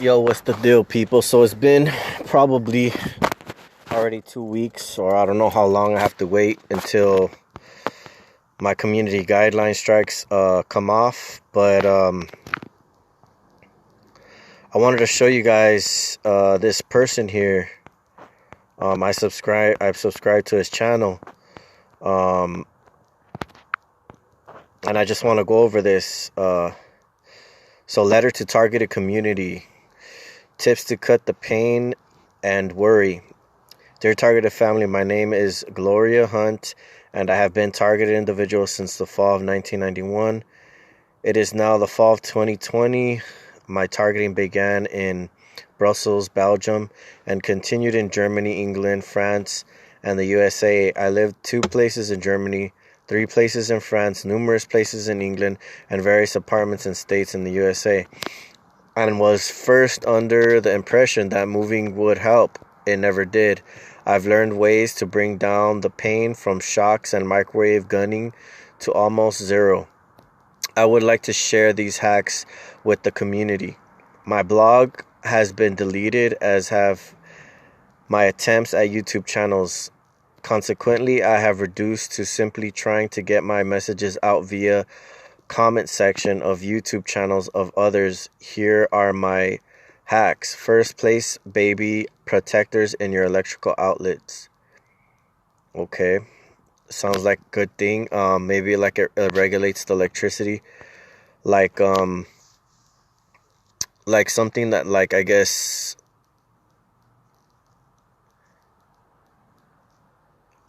Yo, what's the deal, people? So it's been probably already 2 weeks, or I don't know how long I have to wait until my community guideline strikes come off. But I wanted to show you guys this person here. I've subscribed to his channel. And I just want to go over this. So letter to targeted community. Tips to cut the pain and worry. Dear targeted family, my name is Gloria Hunt, and I have been targeted individual since the fall of 1991. It is now the fall of 2020. My targeting began in Brussels, Belgium, and continued in Germany, England, France, and the USA. I lived 2 places in Germany, 3 places in France, numerous places in England, and various apartments and states in the USA. And was first under the impression that moving would help. It never did. I've learned ways to bring down the pain from shocks and microwave gunning to almost zero. I would like to share these hacks with the community. My blog has been deleted, as have my attempts at YouTube channels. Consequently, I have reduced to simply trying to get my messages out via comment section of YouTube channels of others. Here are my hacks. First, place baby protectors in your electrical outlets. Okay, sounds like a good thing. Maybe like it regulates the electricity, like something that, like, I guess,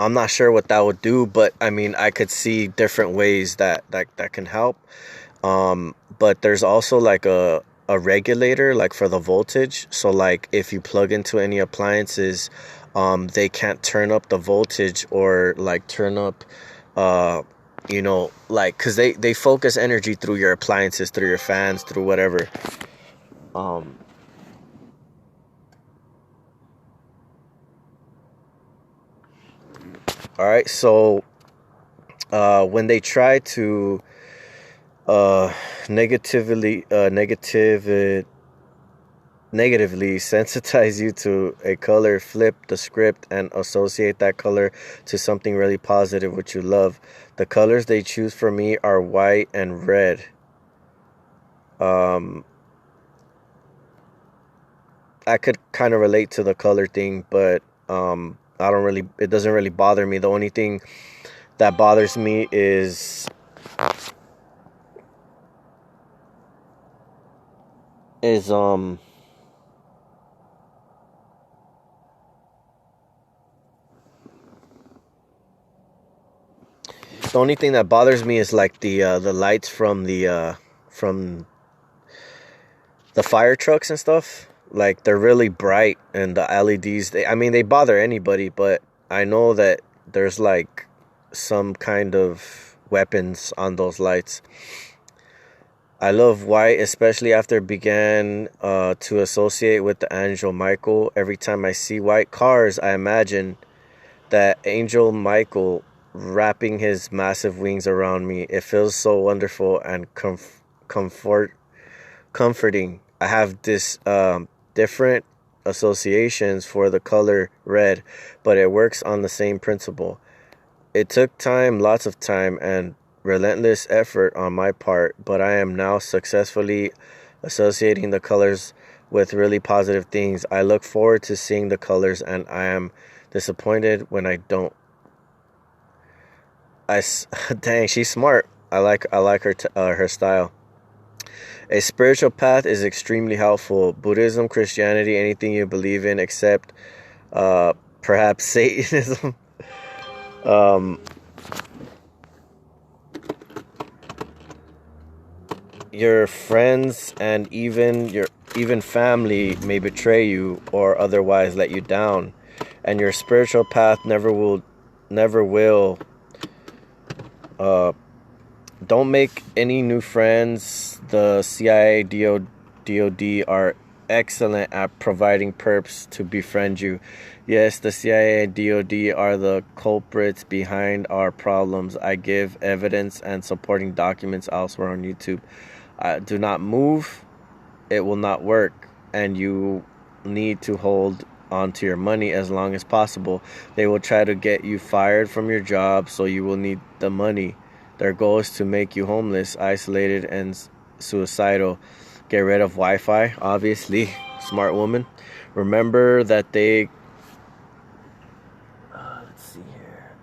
I'm not sure what that would do, but I mean, I could see different ways that can help. But there's also like a regulator, like for the voltage. So like if you plug into any appliances, they can't turn up the voltage, or like turn up, like, because they focus energy through your appliances, through your fans, through whatever. All right, so when they try to negatively sensitize you to a color, flip the script and associate that color to something really positive which you love. The colors they choose for me are white and red. I could kind of relate to the color thing, but it doesn't really bother me. The only thing that bothers me is the only thing that bothers me is like the lights from the fire trucks and stuff. Like, they're really bright, and the LEDs, they bother anybody, but I know that there's like some kind of weapons on those lights. I love white, especially after it began to associate with the Angel Michael. Every time I see white cars, I imagine that Angel Michael wrapping his massive wings around me. It feels so wonderful and comforting. I have this different associations for the color red, but it works on the same principle. It took time, lots of time, and relentless effort on my part, but I am now successfully associating the colors with really positive things. I look forward to seeing the colors, and I am disappointed when I don't. Dang, she's smart. I like her style. A spiritual path is extremely helpful. Buddhism, Christianity, anything you believe in except perhaps Satanism. Your friends and even family may betray you or otherwise let you down, and your spiritual path never will. Don't make any new friends. The CIA, DOD are excellent at providing perps to befriend you. Yes, the CIA and DOD are the culprits behind our problems. I give evidence and supporting documents elsewhere on YouTube. Do not move. It will not work. and you need to hold onto your money as long as possible. They will try to get you fired from your job, so you will need the money. Their goal is to make you homeless, isolated, and suicidal. Get rid of Wi-Fi, obviously. Smart woman. Remember that they let's see here.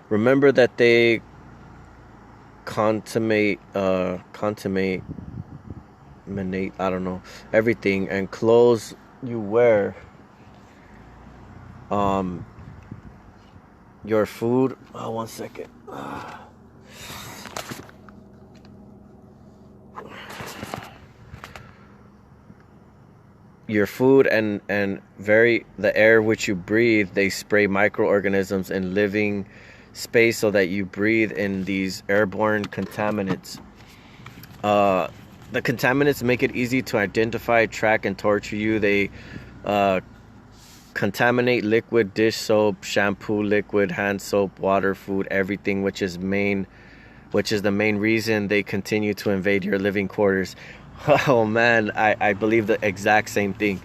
Remember that they contaminate I don't know, everything, and clothes you wear, your food. Oh, 1 second. Your food and the air which you breathe, they spray microorganisms in living space so that you breathe in these airborne contaminants. The contaminants make it easy to identify, track, and torture you. They contaminate liquid, dish soap, shampoo, liquid, hand soap, water, food, everything, which is the main reason they continue to invade your living quarters. Oh man, I believe the exact same thing.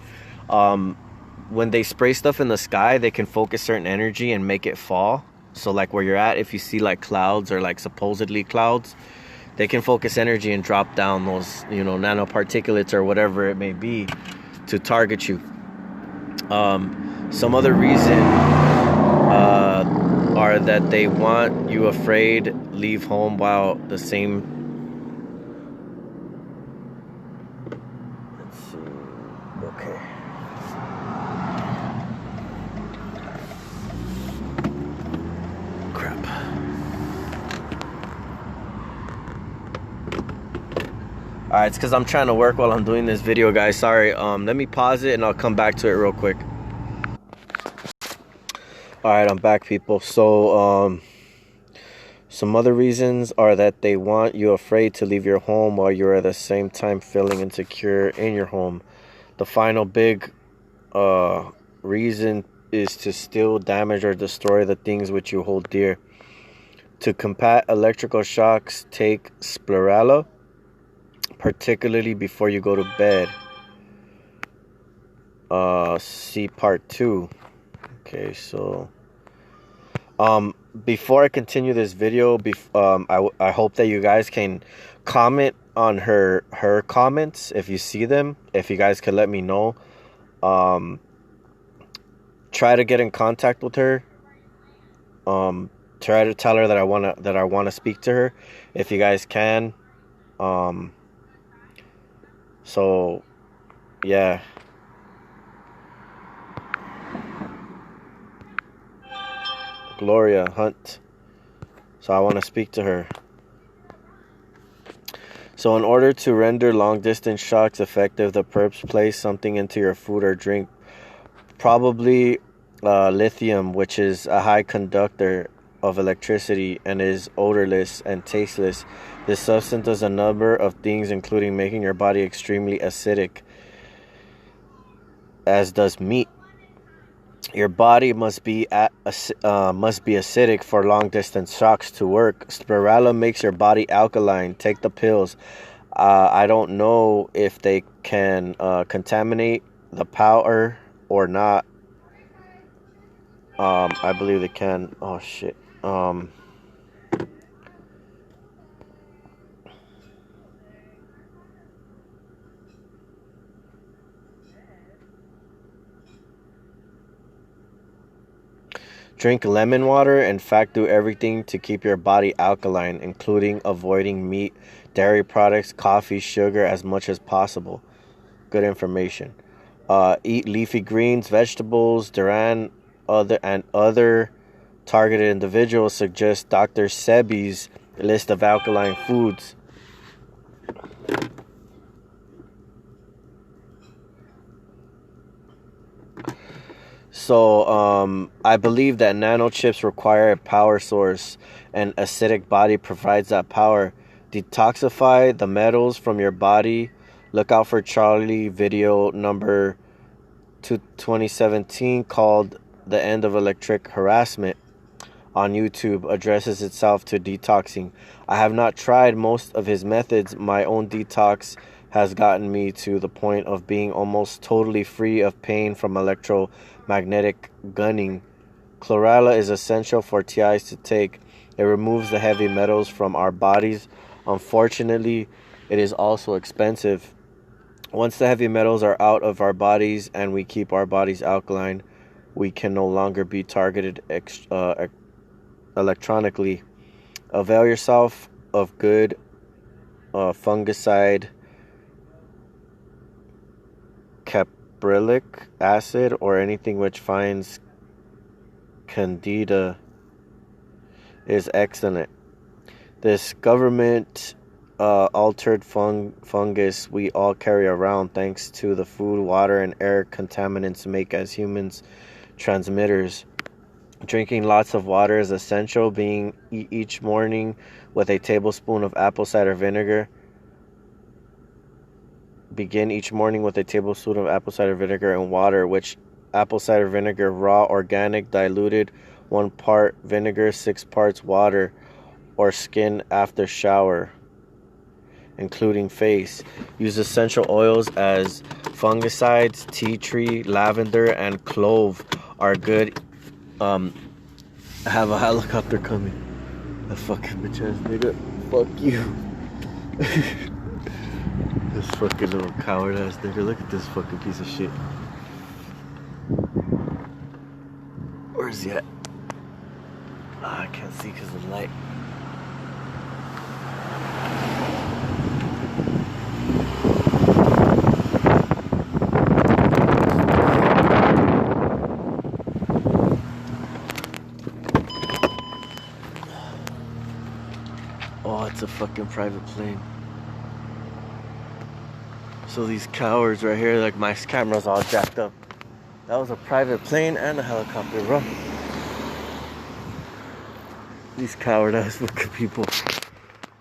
When they spray stuff in the sky, they can focus certain energy and make it fall. So like where you're at, if you see like clouds or like supposedly clouds, they can focus energy and drop down those, nanoparticulates or whatever it may be to target you. Some other reason are that they want you afraid, leave home while the same. Let's see. Okay. Crap. Alright, it's because I'm trying to work while I'm doing this video, guys. Sorry. Let me pause it and I'll come back to it real quick. Alright, I'm back, people. So, some other reasons are that they want you afraid to leave your home while you're at the same time feeling insecure in your home. The final big reason is to steal, damage, or destroy the things which you hold dear. To combat electrical shocks, take Spirala, particularly before you go to bed. See part 2. Okay, so before I continue this video, I hope that you guys can comment on her comments if you see them. If you guys could let me know. Try to get in contact with her. Try to tell her that I wanna speak to her, if you guys can. So yeah. Gloria Hunt. So I want to speak to her. So in order to render long distance shocks effective, the perps place something into your food or drink, probably lithium, which is a high conductor of electricity and is odorless and tasteless. This substance does a number of things, including making your body extremely acidic, as does meat. Your body must be acidic for long distance shocks to work. Spirala makes your body alkaline. Take the pills. I don't know if they can contaminate the powder or not. I believe they can. Oh shit. Drink lemon water. In fact, do everything to keep your body alkaline, including avoiding meat, dairy products, coffee, sugar as much as possible. Good information. Eat leafy greens, vegetables. Duran other targeted individuals suggest Dr. Sebi's list of alkaline foods. So, I believe that nanochips require a power source, and acidic body provides that power. Detoxify the metals from your body. Look out for Charlie video number 2017 called The End of Electric Harassment on YouTube. Addresses itself to detoxing. I have not tried most of his methods. My own detox has gotten me to the point of being almost totally free of pain from electromagnetic gunning. Chlorella is essential for TIs to take. It removes the heavy metals from our bodies. Unfortunately, it is also expensive. Once the heavy metals are out of our bodies and we keep our bodies alkaline, we can no longer be targeted electronically. Avail yourself of good fungicide, caprylic acid, or anything which finds candida is excellent. This government altered fungus we all carry around, thanks to the food, water, and air contaminants make as humans transmitters. Drinking lots of water is essential. Each morning with a tablespoon of apple cider vinegar. Begin each morning with a tablespoon of apple cider vinegar and water, which apple cider vinegar, raw, organic, diluted, 1 part vinegar, 6 parts water, or skin after shower, including face. Use essential oils as fungicides. Tea tree, lavender, and clove are good. I have a helicopter coming. A fucking bitch ass nigga. Fuck you. This fucking little coward ass nigga. Look at this fucking piece of shit. Where's he at? I can't see because of the light. Oh, it's a fucking private plane. So these cowards right here, like my camera's all jacked up. That was a private plane and a helicopter, bro. These coward ass fucking people.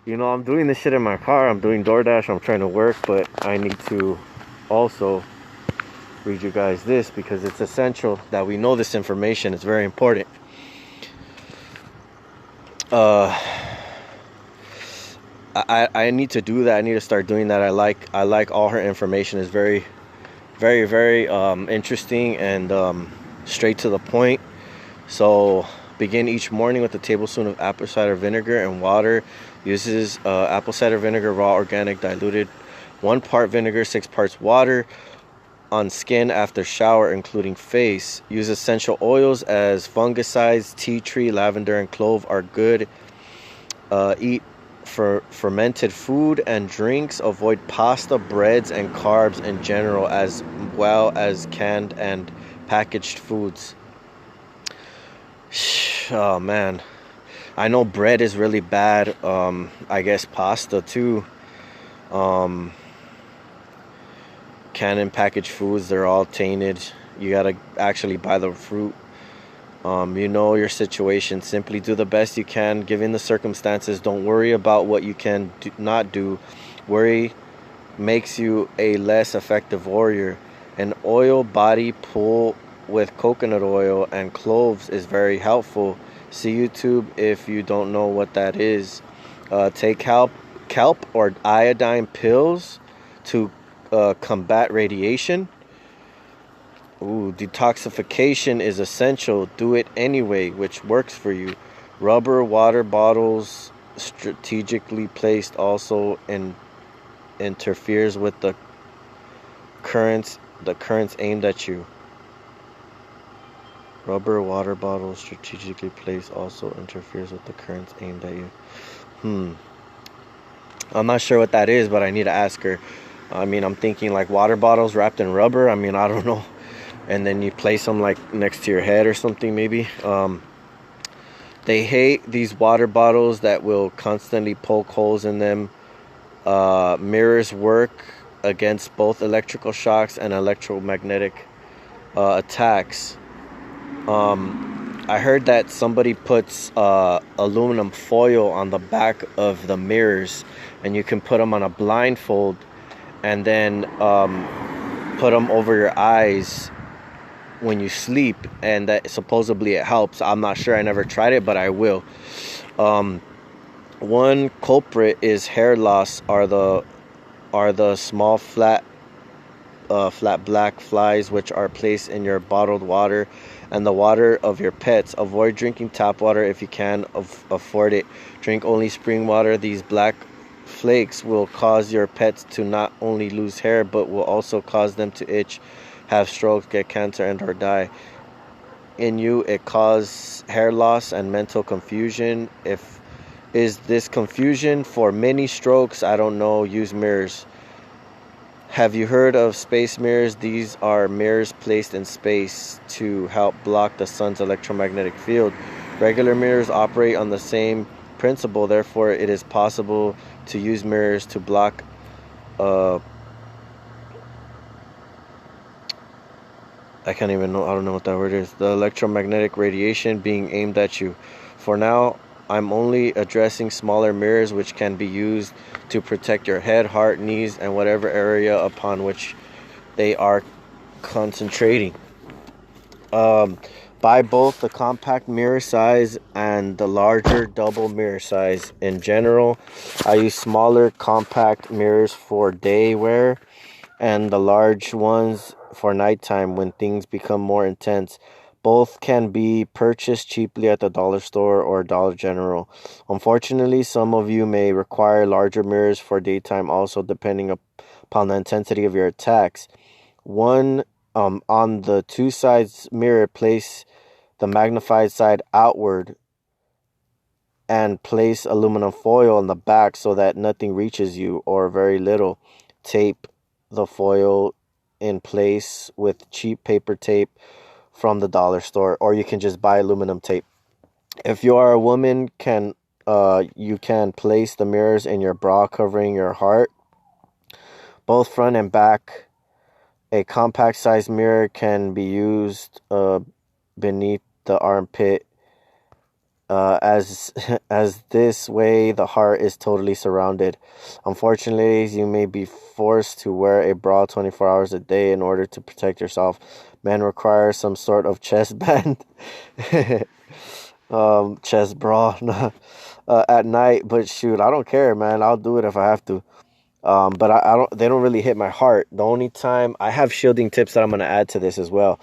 You know, I'm doing this shit in my car. I'm doing DoorDash. I'm trying to work, but I need to also read you guys this because it's essential that we know this information. It's very important. I need to do that. I need to start doing that. I like all her information. Is very, very, very interesting and straight to the point. So begin each morning with a tablespoon of apple cider vinegar and water. Uses apple cider vinegar, raw, organic, diluted, 1 part vinegar, 6 parts water, on skin after shower, including face. Use essential oils as fungicides. Tea tree, lavender, and clove are good. Eat fermented food and drinks. Avoid pasta, breads, and carbs in general, as well as canned and packaged foods. Oh man, I know bread is really bad. I guess pasta too. Canned and packaged foods, they're all tainted. You gotta actually buy the fruit. You know your situation. Simply do the best you can given the circumstances. Don't worry about what you can not do. Worry makes you a less effective warrior. An oil body pool with coconut oil and cloves is very helpful. See YouTube if you don't know what that is. Take kelp or iodine pills to combat radiation. Detoxification is essential. Do it anyway, which works for you. Rubber water bottles strategically placed also interferes with the currents aimed at you. Rubber water bottles strategically placed also interferes with the currents aimed at you. I'm not sure what that is, but I need to ask her. I mean, I'm thinking like water bottles wrapped in rubber. I mean, I don't know. And then you place them like next to your head or something maybe. They hate these water bottles that will constantly poke holes in them. Mirrors work against both electrical shocks and electromagnetic attacks. I heard that somebody puts aluminum foil on the back of the mirrors, and you can put them on a blindfold and then put them over your eyes when you sleep, and that supposedly it helps. I'm not sure. I never tried it, but I will. One culprit is hair loss on are the small flat black flies which are placed in your bottled water and the water of your pets. Avoid drinking tap water if you can afford it. Drink only spring water. These black flakes will cause your pets to not only lose hair but will also cause them to itch, have strokes, get cancer, and or die. In you, it causes hair loss and mental confusion. If is this confusion for many strokes, I don't know. Use mirrors. Have you heard of space mirrors? These are mirrors placed in space to help block the sun's electromagnetic field. Regular mirrors operate on the same principle, therefore it is possible to use mirrors to block I don't know what that word is. The electromagnetic radiation being aimed at you. For now, I'm only addressing smaller mirrors which can be used to protect your head, heart, knees, and whatever area upon which they are concentrating. Buy both the compact mirror size and the larger double mirror size. In general, I use smaller compact mirrors for day wear and the large ones for nighttime when things become more intense. Both can be purchased cheaply at the dollar store or Dollar General. Unfortunately, some of you may require larger mirrors for daytime also, depending upon the intensity of your attacks. One on the two sides mirror, place the magnified side outward and place aluminum foil on the back so that nothing reaches you or very little. Tape the foil in place with cheap paper tape from the dollar store, or you can just buy aluminum tape. If you are a woman, you can place the mirrors in your bra covering your heart, both front and back. A compact size mirror can be used beneath the armpit, as as this way the heart is totally surrounded. Unfortunately, you may be forced to wear a bra 24 hours a day in order to protect yourself. Men require some sort of chest band, chest bra at night. But shoot, I don't care, man. I'll do it if I have to. But I don't. They don't really hit my heart. The only time I have shielding tips that I'm gonna add to this as well.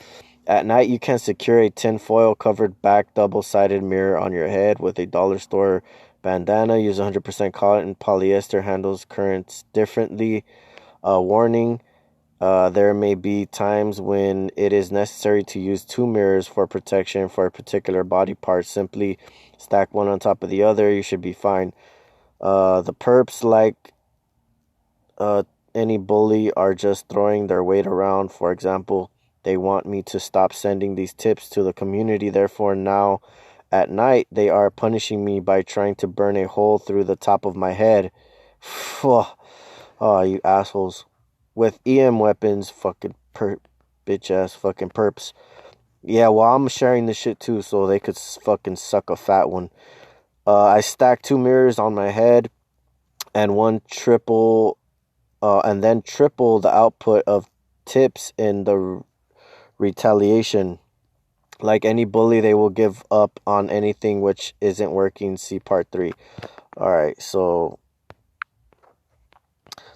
At night, you can secure a tinfoil covered back double-sided mirror on your head with a dollar store bandana. Use 100% cotton. Polyester handles currents differently. Warning: there may be times when it is necessary to use two mirrors for protection for a particular body part. Simply stack one on top of the other. You should be fine. The perps, like any bully, are just throwing their weight around. For example, they want me to stop sending these tips to the community. Therefore, now at night, they are punishing me by trying to burn a hole through the top of my head. Oh, you assholes. With EM weapons, fucking bitch ass fucking perps. Yeah, well, I'm sharing this shit too, so they could fucking suck a fat one. I stacked two mirrors on my head and and then triple the output of tips in the retaliation. Like any bully, they will give up on anything which isn't working. See part 3. Alright, so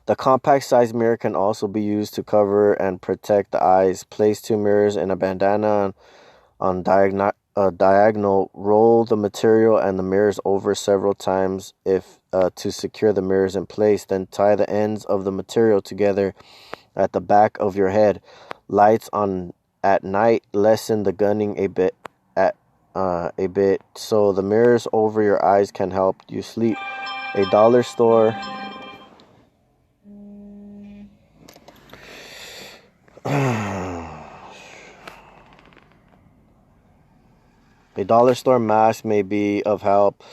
the compact size mirror can also be used to cover and protect the eyes. Place two mirrors in a bandana on diagonal. Roll the material and the mirrors over several times if to secure the mirrors in place. Then tie the ends of the material together at the back of your head. Lights on at night lessen the gunning a bit, so the mirrors over your eyes can help you sleep. A dollar store A dollar store mask may be of help.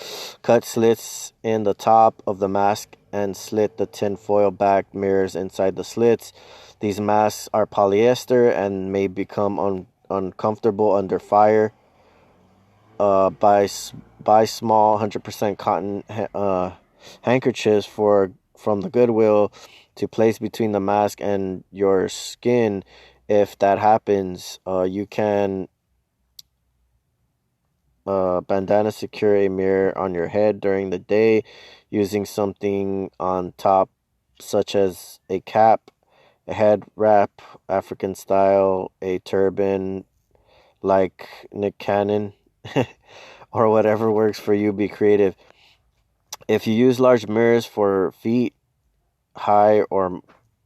Cut slits in the top of the mask and slit the tinfoil back mirrors inside the slits. These masks are polyester and may become uncomfortable under fire. Buy small 100% cotton handkerchiefs from the Goodwill to place between the mask and your skin. If that happens, you can bandana secure a mirror on your head during the day using something on top such as a cap, a head wrap, African style, a turban like Nick Cannon, or whatever works for you. Be creative. If you use large mirrors for feet high or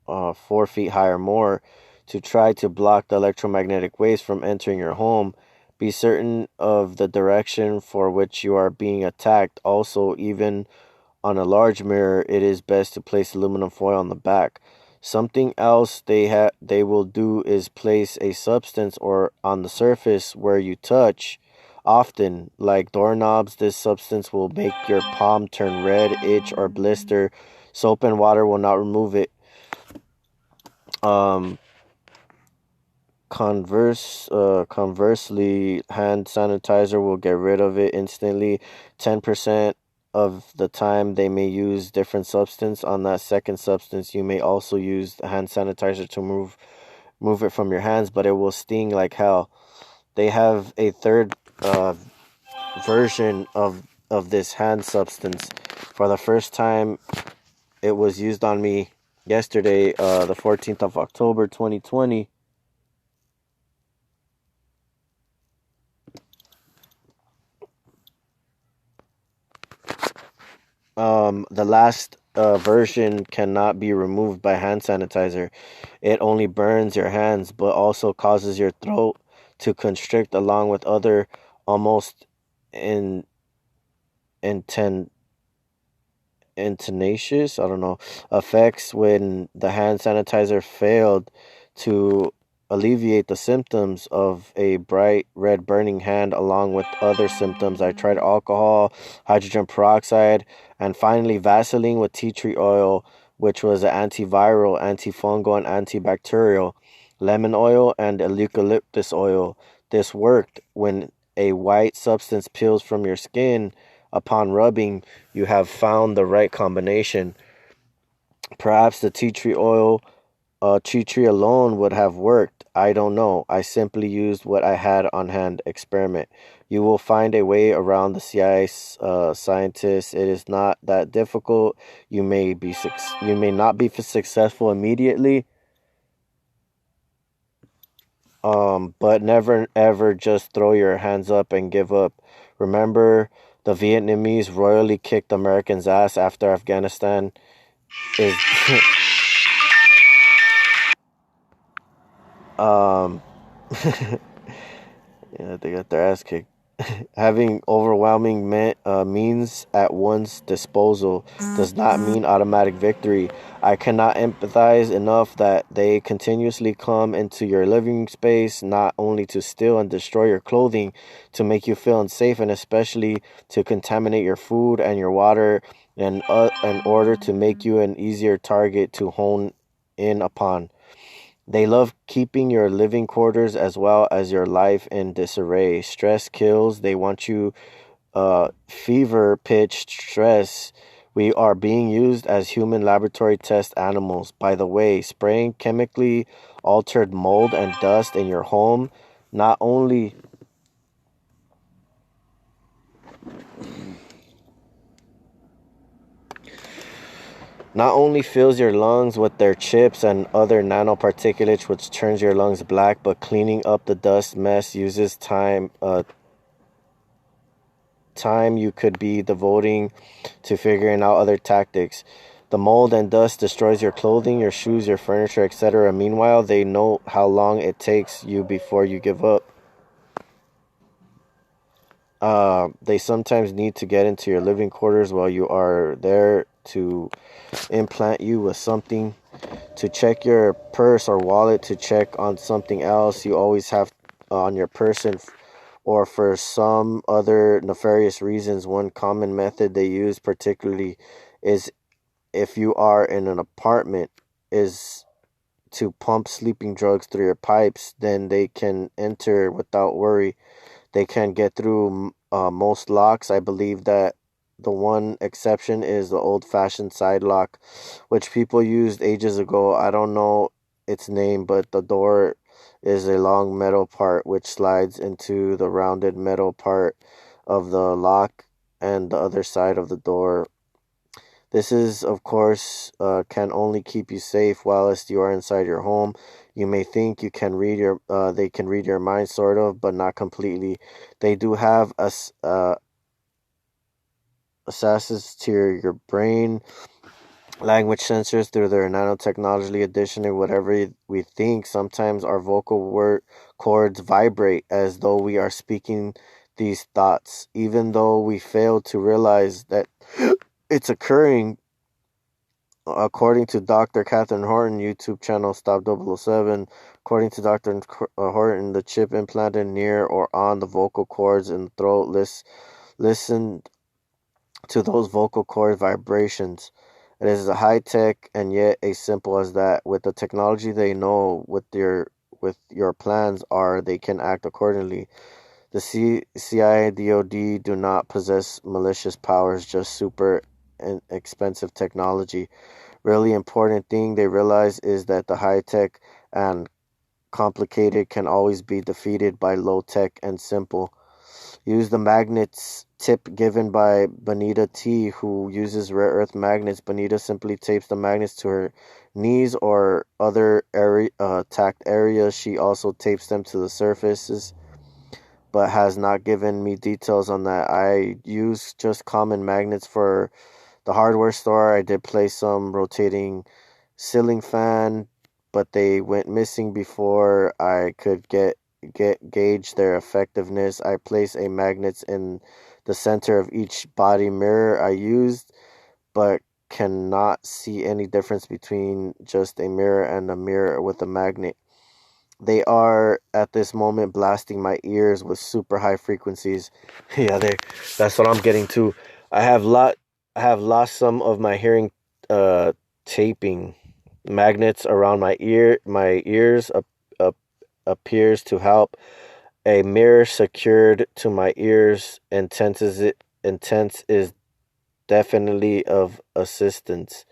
4 feet high or more to try to block the electromagnetic waves from entering your home, be certain of the direction for which you are being attacked. Also, even on a large mirror, it is best to place aluminum foil on the back. Something else they will do is place a substance or on the surface where you touch often, like doorknobs. This substance will make your palm turn red, itch, or blister. Soap and water will not remove it. Um, conversely, hand sanitizer will get rid of it instantly. 10% of the time they may use different substance. On that second substance, you may also use the hand sanitizer to move it from your hands, but it will sting like hell. They have a third version of this hand substance. For the first time, it was used on me yesterday, the 14th of October, 2020. The last version cannot be removed by hand sanitizer. It only burns your hands, but also causes your throat to constrict, along with other almost in inten tenacious, I don't know, effects when the hand sanitizer failed to alleviate the symptoms of a bright red burning hand along with other symptoms. I tried alcohol, hydrogen peroxide, and finally Vaseline with tea tree oil, which was an antiviral, antifungal, and antibacterial, lemon oil, and eucalyptus oil. This worked. When a white substance peels from your skin upon rubbing, you have found the right combination. Perhaps the tea tree alone would have worked. I don't know. I simply used what I had on hand. Experiment. You will find a way around the CIA scientists. It is not that difficult. You may not be successful immediately. But never ever just throw your hands up and give up. Remember, the Vietnamese royally kicked Americans' ass after Afghanistan is um yeah, they got their ass kicked. Having overwhelming means at one's disposal does not mean automatic victory. I cannot empathize enough that they continuously come into your living space not only to steal and destroy your clothing, to make you feel unsafe, and especially to contaminate your food and your water, and in order to make you an easier target to hone in upon. They love keeping your living quarters as well as your life in disarray. Stress kills. They want you fever pitched stress. We are being used as human laboratory test animals. By the way, spraying chemically altered mold and dust in your home not only fills your lungs with their chips and other nanoparticulates, which turns your lungs black, but cleaning up the dust mess uses time you could be devoting to figuring out other tactics. The mold and dust destroys your clothing, your shoes, your furniture, etc. Meanwhile, they know how long it takes you before you give up. They sometimes need to get into your living quarters while you are there to implant you with something, to check your purse or wallet, to check on something else you always have on your person, or for some other nefarious reasons. One common method they use particularly is if you are in an apartment is to pump sleeping drugs through your pipes. Then they can enter without worry. They can get through most locks. I believe that the one exception is the old-fashioned side lock, which people used ages ago. I don't know its name, but the door is a long metal part which slides into the rounded metal part of the lock and the other side of the door. This is, of course, can only keep you safe whilst you are inside your home. You may think they can read your mind, sort of, but not completely. They do have accesses to your brain, language sensors through their nanotechnology. Additionally, whatever we think, sometimes our vocal word cords vibrate as though we are speaking these thoughts, even though we fail to realize that it's occurring. According to Dr. Catherine Horton, YouTube channel Stop 007, according to Dr. Horton, the chip implanted near or on the vocal cords in the throat listen to those vocal cord vibrations. It is a high tech and yet as simple as that. With the technology, they know with your plans are, they can act accordingly. The CIA, DoD do not possess malicious powers, just super expensive technology. Really important thing they realize is that the high tech and complicated can always be defeated by low tech and simple. Use the magnets tip given by Bonita T, who uses rare earth magnets. Bonita simply tapes the magnets to her knees or other tacked areas. She also tapes them to the surfaces, but has not given me details on that. I use just common magnets for the hardware store. I did place some rotating ceiling fan, but they went missing before I could gauge their effectiveness. I place a magnets in the center of each body mirror I used, but cannot see any difference between just a mirror and a mirror with a magnet. They are at this moment blasting my ears with super high frequencies. Yeah, that's what I'm getting to. I have lot I have lost some of my hearing taping magnets around my ears appears to help. A mirror secured to my ears intense is definitely of assistance.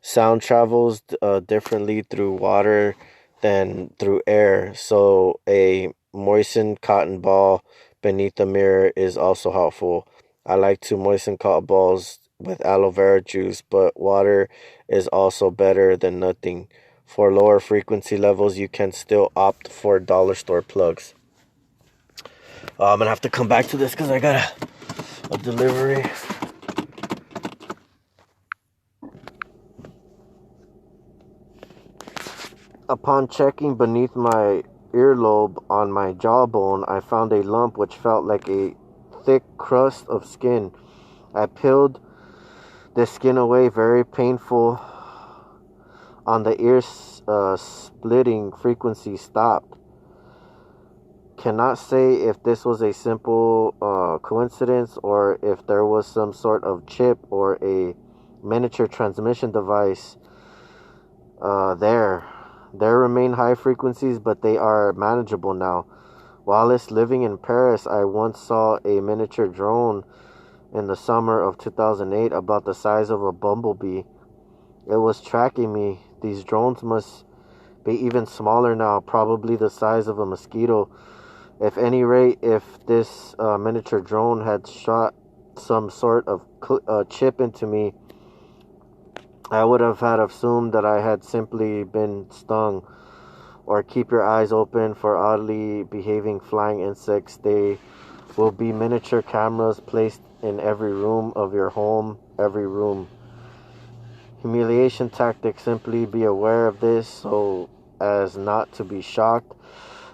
Sound travels differently through water than through air, so a moistened cotton ball beneath the mirror is also helpful. I like to moisten cotton balls with aloe vera juice, but water is also better than nothing. For lower frequency levels, you can still opt for dollar store plugs. I'm gonna have to come back to this because I got a delivery. Upon checking beneath my earlobe on my jawbone, I found a lump which felt like a thick crust of skin. I peeled the skin away, very painful. On the ear splitting frequency stopped. Cannot say if this was a simple coincidence or if there was some sort of chip or a miniature transmission device there. There remain high frequencies, but they are manageable now. Whilst living in Paris, I once saw a miniature drone in the summer of 2008 about the size of a bumblebee. It was tracking me. These drones must be even smaller now, probably the size of a mosquito. If any rate, if this miniature drone had shot some sort of chip into me, I would have had assumed that I had simply been stung. Or keep your eyes open for oddly behaving flying insects. They will be miniature cameras placed in every room of your home, every room. Humiliation tactic, simply be aware of this so as not to be shocked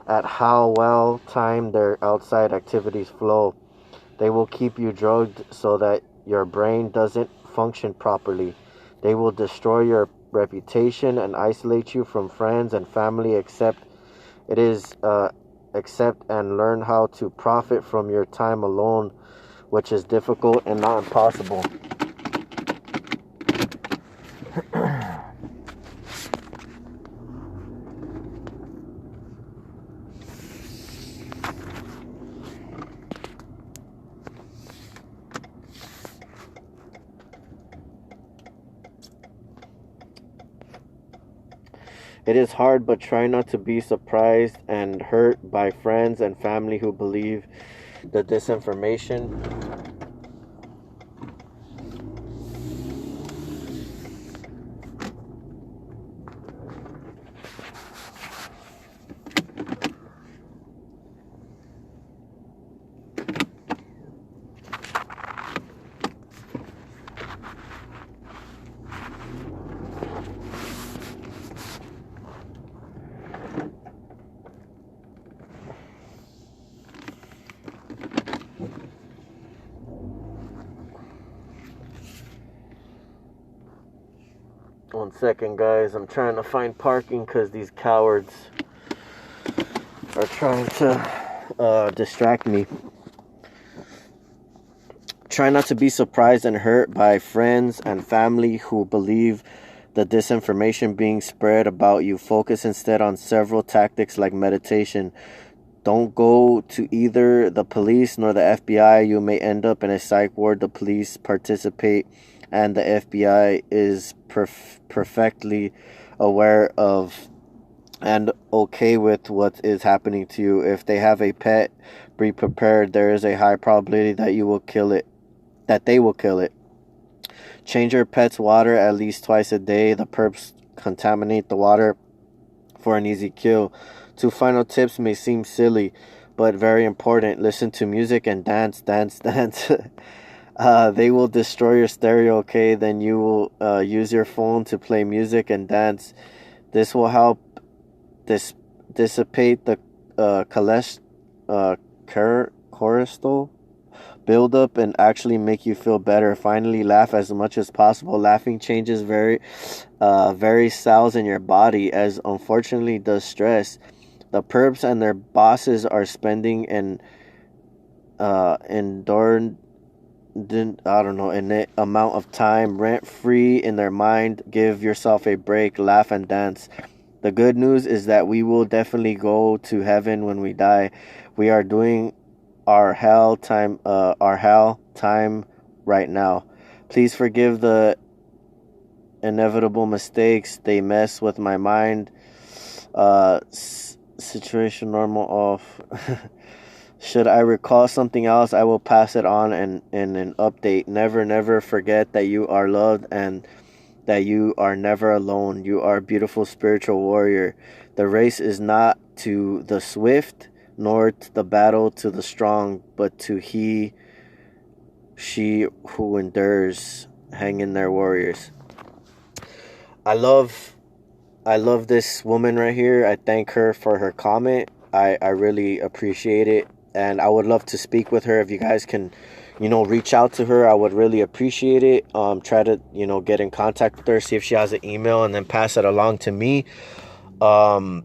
at how well timed their outside activities flow. They will keep you drugged so that your brain doesn't function properly. They will destroy your reputation and isolate you from friends and family, accept and learn how to profit from your time alone, which is difficult and not impossible. It is hard, but try not to be surprised and hurt by friends and family who believe the disinformation. second, guys. I'm trying to find parking because these cowards are trying to distract me. Try not to be surprised and hurt by friends and family who believe the disinformation being spread about you. Focus instead on several tactics like meditation. Don't go to either the police nor the FBI. You may end up in a psych ward. The police participate and the FBI is perfectly aware of and okay with what is happening to you. If they have a pet, be prepared. There is a high probability that they will kill it. Change your pet's water at least twice a day. The perps contaminate the water for an easy kill. 2 final tips may seem silly, but very important. Listen to music and dance. They will destroy your stereo, okay? Then you will use your phone to play music and dance. This will help dissipate the cortisol buildup and actually make you feel better. Finally, laugh as much as possible. Laughing changes very cells in your body, as unfortunately does stress. The perps and their bosses are spending an inordinate amount of time rent-free in their mind. Give yourself a break, laugh and dance. The good news is that we will definitely go to heaven when we die. We are doing our hell time right now. Please forgive the inevitable mistakes. They mess with my mind. Situation normal off. Should I recall something else, I will pass it on in an update. Never forget that you are loved and that you are never alone. You are a beautiful spiritual warrior. The race is not to the swift, nor the battle to the strong, but to she who endures. Hang in there, warriors. I love this woman right here. I thank her for her comment. I really appreciate it, and I would love to speak with her. If you guys can, reach out to her, I would really appreciate it. Try to, get in contact with her, see if she has an email, and then pass it along to me. I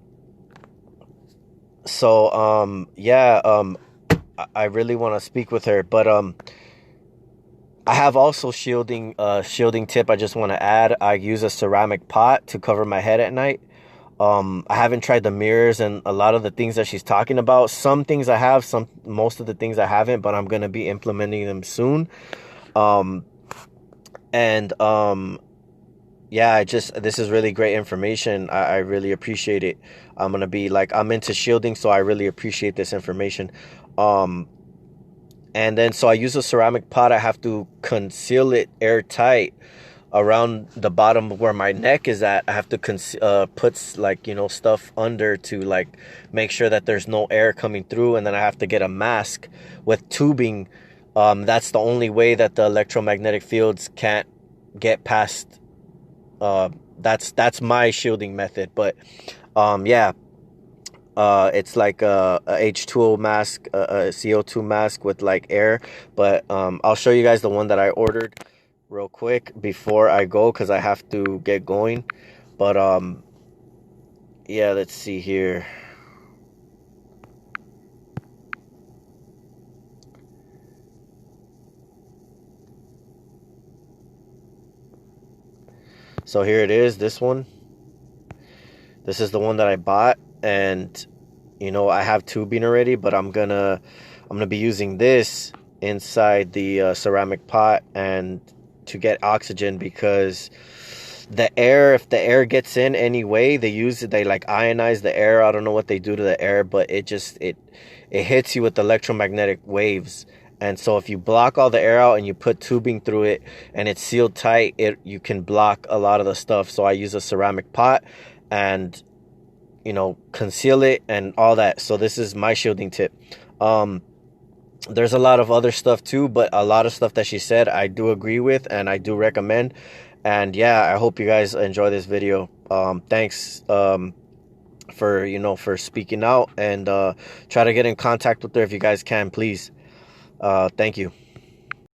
really want to speak with her, but I have also shielding tip I just want to add. I use a ceramic pot to cover my head at night. I haven't tried the mirrors and a lot of the things that she's talking about. Some things I have, most of the things I haven't, but I'm going to be implementing them soon. This is really great information. I really appreciate it. I'm into shielding, so I really appreciate this information. And then, so I use a ceramic pot. I have to conceal it airtight around the bottom where my neck is at. I have to put stuff under to make sure that there's no air coming through. And then I have to get a mask with tubing. That's the only way that the electromagnetic fields can't get past. That's my shielding method. But it's like a H2O mask, a CO2 mask with air. But I'll show you guys the one that I ordered real quick before I go, because I have to get going. But let's see here. So here it is, this one. This is the one that I bought, and I have tubing already, but I'm gonna be using this inside the ceramic pot and to get oxygen, because if the air gets in anyway, they ionize the air. I don't know what they do to the air, but it hits you with electromagnetic waves. And so if you block all the air out and you put tubing through it and it's sealed tight, you can block a lot of the stuff. So I use a ceramic pot and conceal it and all that. So this is my shielding tip. There's a lot of other stuff too, but a lot of stuff that she said I do agree with and I do recommend. And I hope you guys enjoy this video. Thanks for speaking out, and try to get in contact with her if you guys can, please. Thank you.